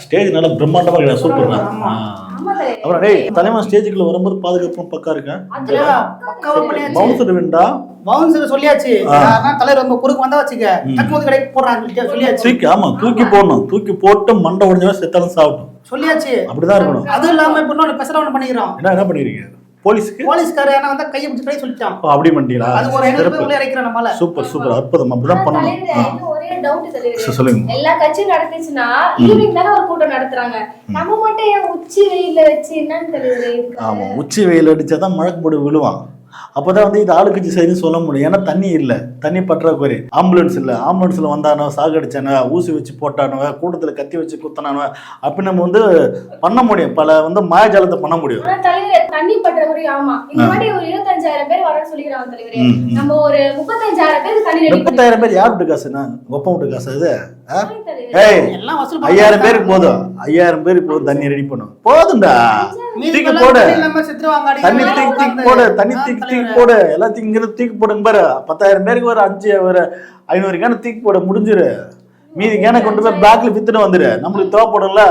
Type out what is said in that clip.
Stage நல்லா பிரம்மாண்டமா இருக்கு, சூப்பர். ஆமா. அப்புறம் டேய் தலைவன் ஸ்டேஜுக்குள்ள வரும்போது பாதுகாப்பு பக்கா இருக்கேன். பக்காவா பண்ணியாச்சு. பவுன்சர் வேண்டா பவுன்சர் சொல்லியாச்சு. நான் தலைவர் ரொம்ப குறுக்கு வந்தா வச்சுக்க டக்குனு கடைக்கு போறாங்க சொல்லியாச்சு. தூக்கி ஆமா தூக்கி போடணும், தூக்கி போட்டு மண்டை உடைஞ்சவன் செத்தாலும் சாப்பிடும் சொல்லியாச்சு. அப்படிதான் இருக்கணும். அது இல்லாம இப்ப இன்னொன்னு பெசரவன் பண்ணிக்கிறோம். என்ன பண்ணிருக்கீங்க? போலீஸ்கார ஏன்னா வந்தா கையை பிடிச்சி போய் சொல்லிட்டான். அப்படி பண்ணிட்டீங்களா? அது ஒரு 500 பேர் உள்ள இறக்குறோம் நம்மால. சூப்பர் சூப்பர் அற்புதம். அப்படிதான் பண்ணணும். ஒரே டவுட் தலைவரே, சொல்லுங்க. எல்லா கட்சியும் நடந்துச்சுன்னா ஈவினிங் தானே ஒரு கூட்டம் நடத்துறாங்க, நம்ம மட்டும் ஏன் உச்சி வெயில வச்சு என்னன்னு தலைவரே? ஆமா உச்சி வெயில் அடிச்சாதான் மழை போட்டு விழுவான். அப்பதான் வந்து இது ஆளுக்கட்சி சரின்னு சொல்ல முடியும். ஏன்னா தண்ணி இல்லை, தண்ணி பற்றாக்குறை. ஆம்புலன்ஸ் இல்லை, ஆம்புலன்ஸ்ல வந்தானோ சாகடிச்சானோ ஊசி வச்சு போட்டானோ கூட்டத்துல கத்தி வச்சு குத்தினானோ அப்படி நம்ம வந்து பண்ண முடியும். பல வந்து மாயாஜாலத்தை பண்ண முடியும். தலைவரே தண்ணி பற்றாக்குறை ஆமா இந்த மாதிரி ஒரு 25,000 பேர் வரன்னு சொல்லிக்கிறாங்க தலைவரே. நம்ம ஒரு 35,000 பேருக்கு தண்ணி ரெடி 30,000 பேர் யார் விட்டு காசுன்னா ஒப்பம் விட்டு காசு அது? எல்லாம் வசூல் 5000 பேருக்கு போதும், 5000 பேருக்கு போதும் தண்ணி ரெடி பண்ணும். போதும்டா, தூக்கி போடு தண்ணி, தூக்கி போடு தண்ணி, தூக்கி போடு எல்லாத்தையும் இங்க தூக்கி போடுங்க பாரு. 10,000 பேருக்கு ஒரு 500 கேன தூக்கி போட முடிஞ்சிரு. மீதி கேன கொண்டு போய் பேக்ல வித்துட்டு வந்துரு, நம்மளுக்கு தேவைப்படும்ல.